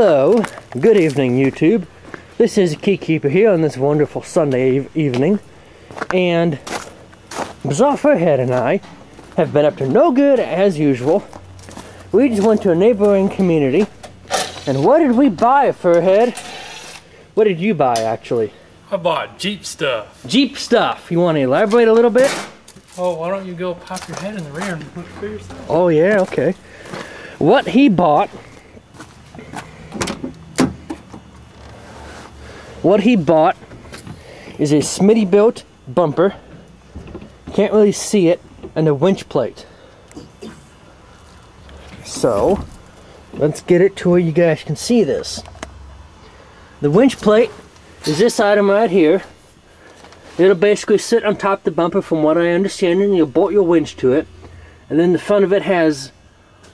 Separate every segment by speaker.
Speaker 1: Hello, good evening YouTube. This is Keykeeper here on this wonderful Sunday evening, and Bizarre Furhead and I have been up to no good as usual. We just went to a neighboring community, and what did we buy, Furhead? What did you buy, actually?
Speaker 2: I bought Jeep stuff.
Speaker 1: Jeep stuff. You want to elaborate a little bit?
Speaker 2: Oh, why don't you go pop your head in the rear and look for yourself?
Speaker 1: Oh yeah, okay. What he bought is a Smittybilt bumper. Can't really see it, and a winch plate. So, let's get it to where you guys can see this. The winch plate is this item right here. It'll basically sit on top of the bumper from what I understand, and you'll bolt your winch to it. And then the front of it has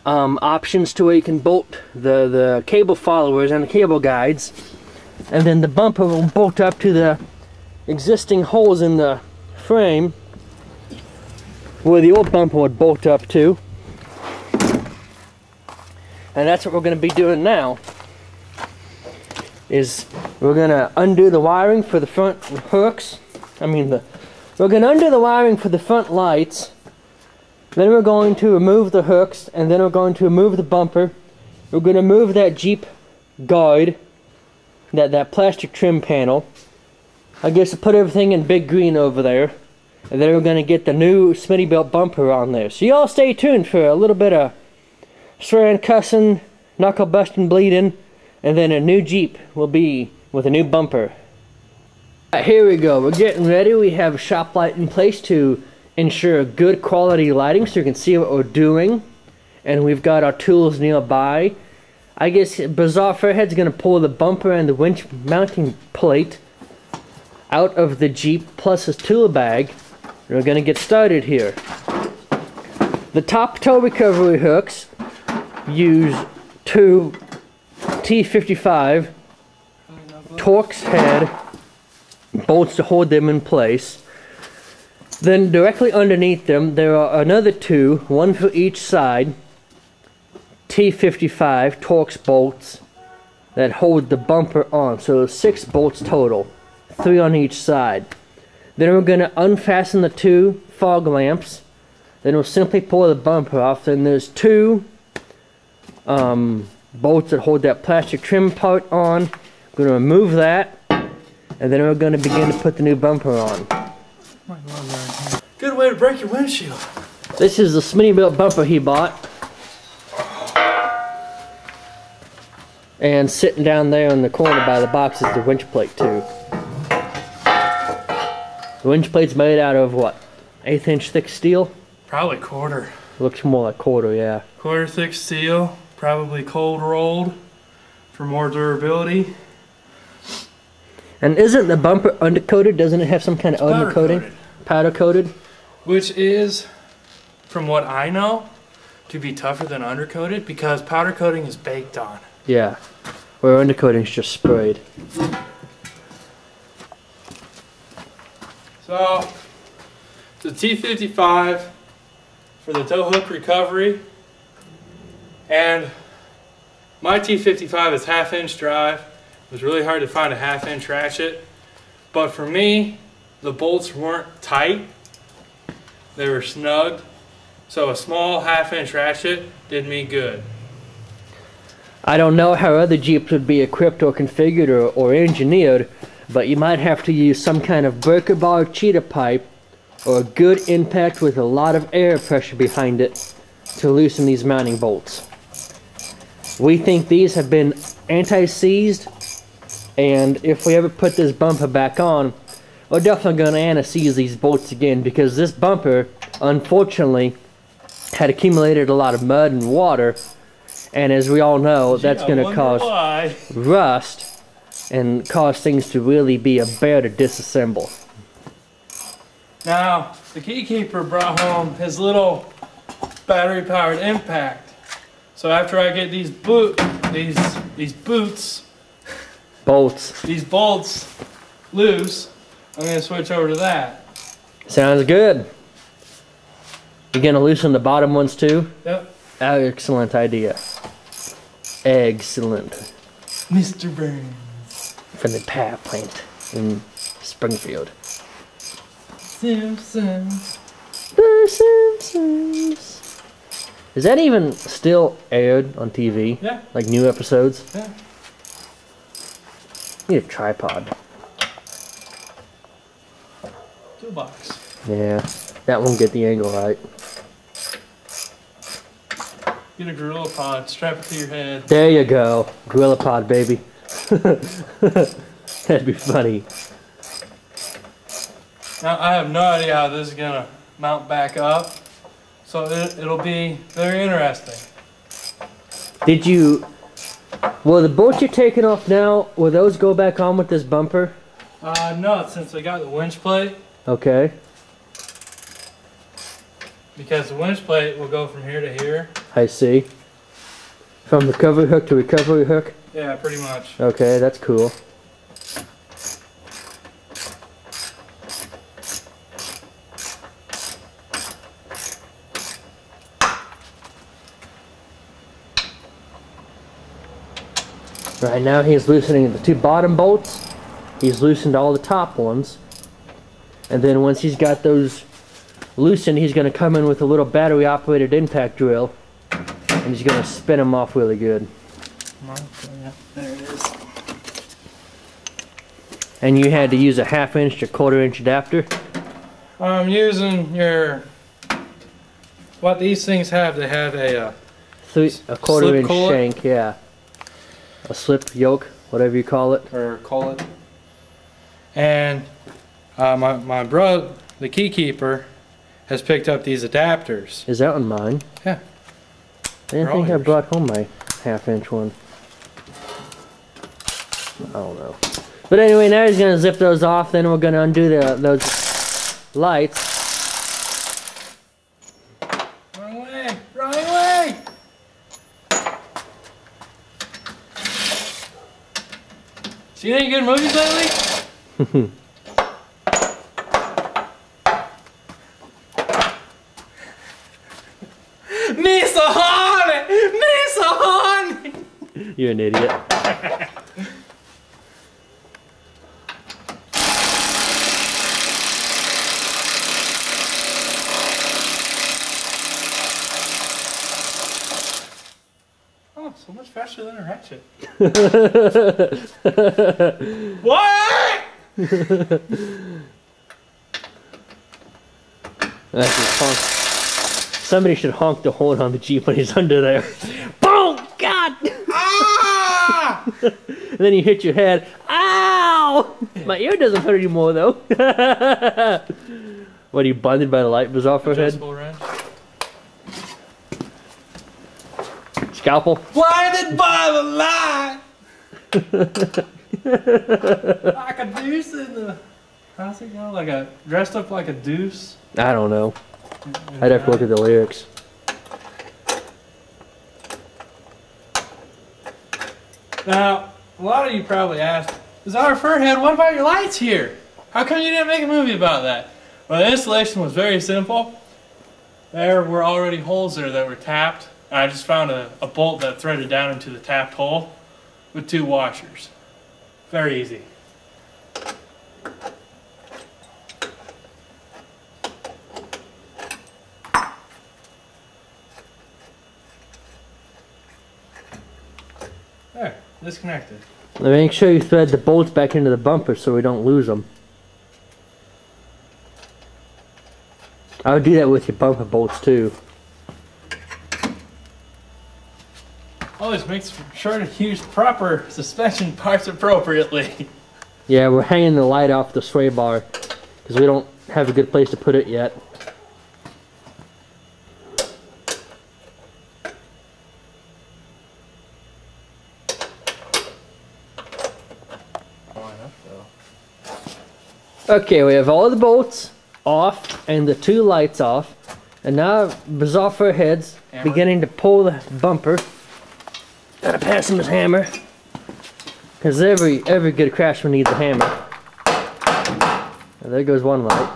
Speaker 1: options to where you can bolt the cable followers and the cable guides. And then the bumper will bolt up to the existing holes in the frame where the old bumper would bolt up to. And that's what we're going to be doing now. Is we're going to undo the wiring for the front hooks. We're going to undo the wiring for the front lights. Then we're going to remove the hooks, and then we're going to remove the bumper. We're going to move that Jeep guard, that plastic trim panel. I guess we'll put everything in big green over there. And then we're going to get the new Smittybilt bumper on there. So y'all stay tuned for a little bit of swearing, cussing, knuckle busting, bleeding. And then a new Jeep will be with a new bumper. Right, here we go. We're getting ready. We have a shop light in place to ensure good quality lighting so you can see what we're doing. And we've got our tools nearby. I guess Bizarre Furhead's going to pull the bumper and the winch mounting plate out of the Jeep plus his tool bag. And we're going to get started here. The top toe recovery hooks use two T55 Torx head bolts to hold them in place. Then directly underneath them there are another two, one for each side, T55 Torx bolts that hold the bumper on. So 6 bolts total, 3 on each side. Then we're going to unfasten the 2 fog lamps. Then we'll simply pull the bumper off. Then there's 2 bolts that hold that plastic trim part on. We're going to remove that, and then we're going to begin to put the new bumper on.
Speaker 2: Good way to break your windshield.
Speaker 1: This is the Smittybilt bumper he bought. And sitting down there in the corner by the box is the winch plate too. The winch plate's made out of what? 1/8 inch thick steel?
Speaker 2: Probably quarter.
Speaker 1: Looks more like quarter, yeah.
Speaker 2: Quarter thick steel, probably cold rolled for more durability.
Speaker 1: And isn't the bumper undercoated? Doesn't it have some kind of undercoating? Powder coated?
Speaker 2: Which is, from what I know, to be tougher than undercoated because powder coating is baked on.
Speaker 1: Yeah, where undercoating is just sprayed.
Speaker 2: So, the T55 for the tow hook recovery, and my T55 is 1/2 inch drive. It was really hard to find a 1/2 inch ratchet, but for me, the bolts weren't tight. They were snugged, so a small 1/2 inch ratchet did me good.
Speaker 1: I don't know how other Jeeps would be equipped or configured or engineered, but you might have to use some kind of breaker bar cheater pipe or a good impact with a lot of air pressure behind it to loosen these mounting bolts. We think these have been anti-seized, and if we ever put this bumper back on, we're definitely going to anti-seize these bolts again, because this bumper, unfortunately, had accumulated a lot of mud and water, and as we all know, that's going to cause rust and cause things to really be a bear to disassemble.
Speaker 2: Now, the Keykeeper brought home his little battery-powered impact. So after I get these bolts loose, I'm going to switch over to that.
Speaker 1: Sounds good. You're going to loosen the bottom ones too?
Speaker 2: Yep.
Speaker 1: Excellent idea. Excellent.
Speaker 2: Mr. Burns.
Speaker 1: From the power plant in Springfield.
Speaker 2: Simpsons.
Speaker 1: The Simpsons. Is that even still aired on TV?
Speaker 2: Yeah.
Speaker 1: Like new episodes?
Speaker 2: Yeah.
Speaker 1: Need a tripod.
Speaker 2: Toolbox.
Speaker 1: Yeah, that won't get the angle right.
Speaker 2: Get a gorilla pod, strap it to your head.
Speaker 1: There you go. Gorilla pod, baby. That'd be funny.
Speaker 2: Now, I have no idea how this is going to mount back up, so it'll be very interesting.
Speaker 1: Did you... Well, the bolts you're taking off now, will those go back on with this bumper?
Speaker 2: No, since I got the winch plate,
Speaker 1: Okay.
Speaker 2: because the winch plate will go from here to here.
Speaker 1: I see. From recovery hook to recovery hook?
Speaker 2: Yeah, pretty much.
Speaker 1: Okay, that's cool. Right now he's loosening the two bottom bolts. He's loosened all the top ones. And then once he's got those loosened, he's going to come in with a little battery operated impact drill. And he's going to spin them off really good.
Speaker 2: There it is.
Speaker 1: And you had to use a 1/2 inch to 1/4 inch adapter?
Speaker 2: I'm using your... What these things have, they have a
Speaker 1: 1/4 inch
Speaker 2: collet?
Speaker 1: shank, yeah. A slip yoke, whatever you call it.
Speaker 2: or call it. And my brother, the Keykeeper, has picked up these adapters.
Speaker 1: Is that one mine?
Speaker 2: Yeah.
Speaker 1: I didn't
Speaker 2: They're all
Speaker 1: think I
Speaker 2: yours.
Speaker 1: brought home my 1/2 inch one. I don't know. But anyway, now he's going to zip those off, then we're going to undo those lights.
Speaker 2: Wrong way! Wrong way! Seen any good movies lately? Misa Honey! Misa Honey!
Speaker 1: You're an idiot.
Speaker 2: Oh, so much faster than a ratchet. What?
Speaker 1: That's just honk. Somebody should honk the horn on the Jeep when he's under there. Boom! God!
Speaker 2: Ah!
Speaker 1: And then you hit your head. Ow! My ear doesn't hurt anymore, though. What, are you bonded by the light bulbs off her head?
Speaker 2: Adjustable wrench.
Speaker 1: Scalpel?
Speaker 2: Blinded by the light! Like a deuce in the... How's it go? Like a... Dressed up like a deuce?
Speaker 1: I don't know. I'd have to look at the lyrics.
Speaker 2: Now, a lot of you probably asked, Czar Furhead, what about your lights here? How come you didn't make a movie about that? Well, the installation was very simple. There were already holes there that were tapped. And I just found a bolt that threaded down into the tapped hole with 2 washers. Very easy. There, disconnected.
Speaker 1: Make sure you thread the bolts back into the bumper so we don't lose them. I would do that with your bumper bolts too.
Speaker 2: Always makes sure to use proper suspension parts appropriately.
Speaker 1: Yeah, we're hanging the light off the sway bar because we don't have a good place to put it yet. Okay, we have all the bolts off and the 2 lights off. And now Bizarre Furhead's beginning to pull the bumper. Gotta pass him his hammer. Because every good craftsman needs a hammer. And there goes one light.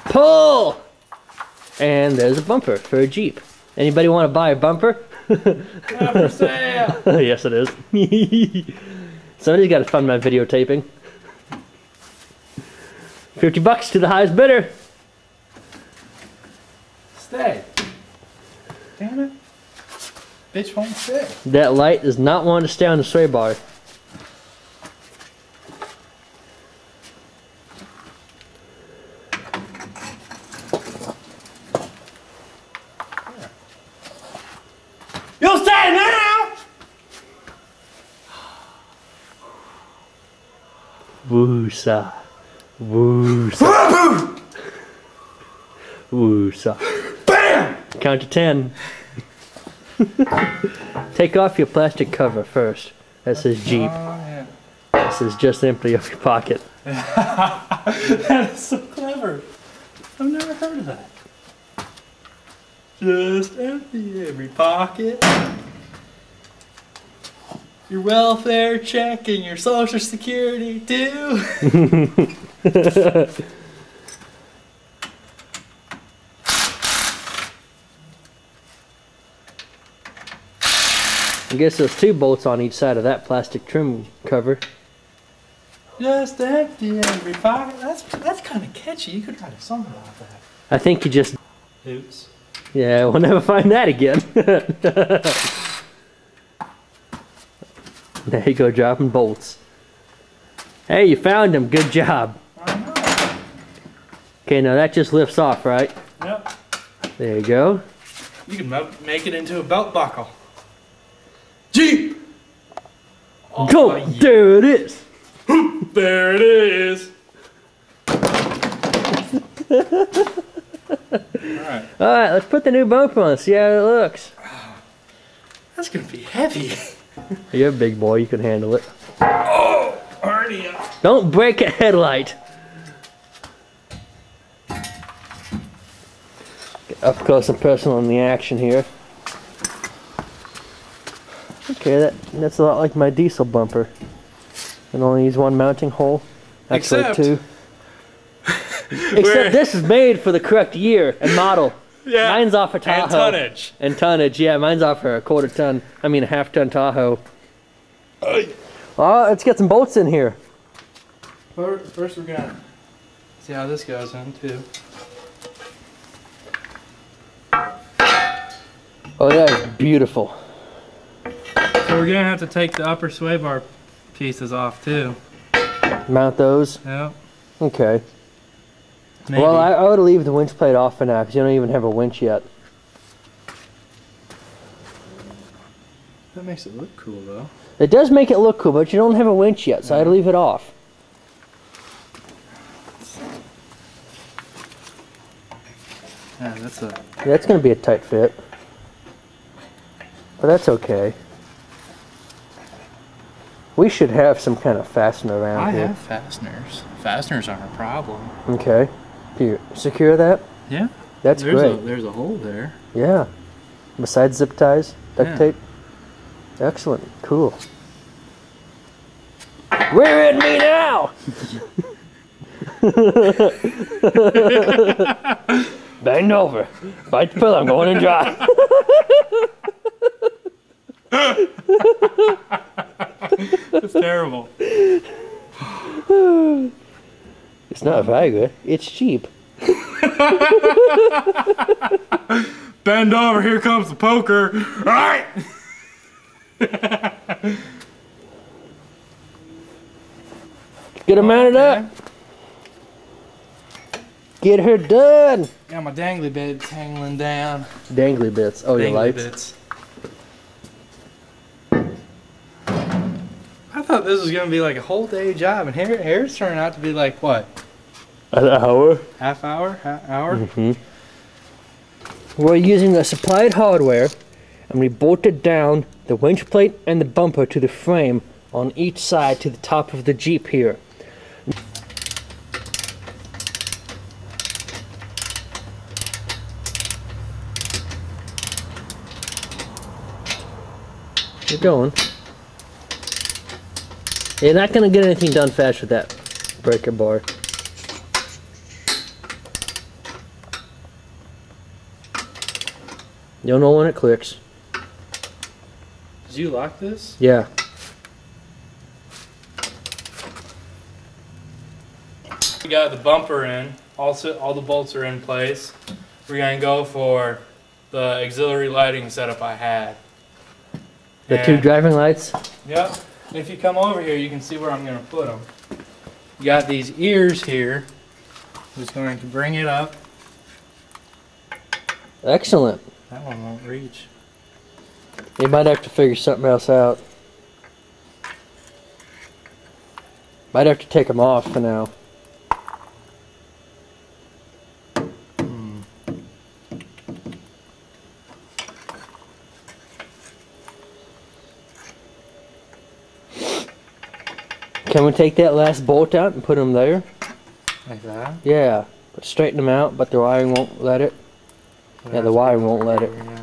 Speaker 1: Pull! And there's a bumper for a Jeep. Anybody want to buy a bumper?
Speaker 2: Not for sale.
Speaker 1: Yes, it is. Somebody's got to fund my videotaping. $50 to the highest bidder.
Speaker 2: Stay. Damn it. Bitch won't stay.
Speaker 1: That light does not want to stay on the sway bar.
Speaker 2: You'll stay now!
Speaker 1: Woosa. Woosa. Woosa.
Speaker 2: BAM!
Speaker 1: Count to 10. Take off your plastic cover first. That says Jeep.
Speaker 2: Yeah.
Speaker 1: This is just empty of your pocket.
Speaker 2: That is so clever. I've never heard of that. Just empty every pocket. Your welfare check and your social security too.
Speaker 1: I guess there's 2 bolts on each side of that plastic trim cover.
Speaker 2: Just empty every pocket. That's kind of catchy. You could write a song about that.
Speaker 1: I think you just...
Speaker 2: Oops.
Speaker 1: Yeah, we'll never find that again. There you go, dropping bolts. Hey, you found them. Good job.
Speaker 2: I know.
Speaker 1: Okay, now that just lifts off, right?
Speaker 2: Yep.
Speaker 1: There you go.
Speaker 2: You can make it into a belt buckle. Jeep! Oh,
Speaker 1: Go!
Speaker 2: yeah.
Speaker 1: There it is!
Speaker 2: There it is! Alright.
Speaker 1: Alright, let's put the new bumper on, see how it looks.
Speaker 2: That's gonna be heavy.
Speaker 1: You're a big boy, you can handle it.
Speaker 2: Oh! Already up.
Speaker 1: Don't break a headlight! Get up close and personal in the action here. Okay, that's a lot like my diesel bumper. It only needs 1 mounting hole. Actually,
Speaker 2: Except
Speaker 1: 2. Except this is made for the correct year and model.
Speaker 2: Yeah.
Speaker 1: Mine's off a Tahoe.
Speaker 2: And tonnage.
Speaker 1: And tonnage, yeah. Mine's off for a quarter-ton. I mean, a half-ton Tahoe. Well, let's get some bolts in here.
Speaker 2: First we're gonna see how this goes in too.
Speaker 1: Oh, that is beautiful.
Speaker 2: So we're gonna have to take the upper sway bar pieces off too.
Speaker 1: Mount those.
Speaker 2: Yep.
Speaker 1: Okay.
Speaker 2: Maybe.
Speaker 1: Well, I would leave the winch plate off for now because you don't even have a winch yet.
Speaker 2: That makes it look cool though.
Speaker 1: It does make it look cool, but you don't have a winch yet, so I'd leave it off.
Speaker 2: Yeah,
Speaker 1: That's going to be a tight fit. But that's okay. We should have some kind of fastener around here.
Speaker 2: I have fasteners. Fasteners aren't a problem.
Speaker 1: Okay. Do you secure that?
Speaker 2: Yeah.
Speaker 1: That's great.
Speaker 2: There's a hole there.
Speaker 1: Yeah. Besides zip ties, duct
Speaker 2: Yeah.
Speaker 1: tape. Excellent. Cool. We're in me now! Bend over. Bite the pillow. I'm going in dry.
Speaker 2: It's terrible.
Speaker 1: It's not Viagra. It's cheap.
Speaker 2: Bend over. Here comes the poker. All right.
Speaker 1: Get her mounted up. Get her done.
Speaker 2: Got my dangly bits hanging down.
Speaker 1: Dangly bits. Oh, your
Speaker 2: Dangly
Speaker 1: lights.
Speaker 2: bits. I thought this was gonna be like a whole day job, and here it's turning out to be like what?
Speaker 1: An hour.
Speaker 2: Half hour? Hour?
Speaker 1: Mm-hmm. We're using the supplied hardware, and we bolted down the winch plate and the bumper to the frame on each side to the top of the Jeep here. You're going. You're not going to get anything done fast with that breaker bar. You'll know when it clicks.
Speaker 2: Do you like this?
Speaker 1: Yeah.
Speaker 2: We got the bumper in. Also, all the bolts are in place. We're gonna go for the auxiliary lighting setup I had.
Speaker 1: The two driving lights?
Speaker 2: Yep. If you come over here, you can see where I'm gonna put them. You got these ears here. I'm just going to bring it up.
Speaker 1: Excellent.
Speaker 2: That one won't reach.
Speaker 1: You might have to figure something else out. Might have to take them off for now. Can we take that last bolt out and put them there?
Speaker 2: Like that?
Speaker 1: Yeah. But straighten them out, but the wiring won't let it. Yeah, the wiring won't let it.
Speaker 2: Yeah.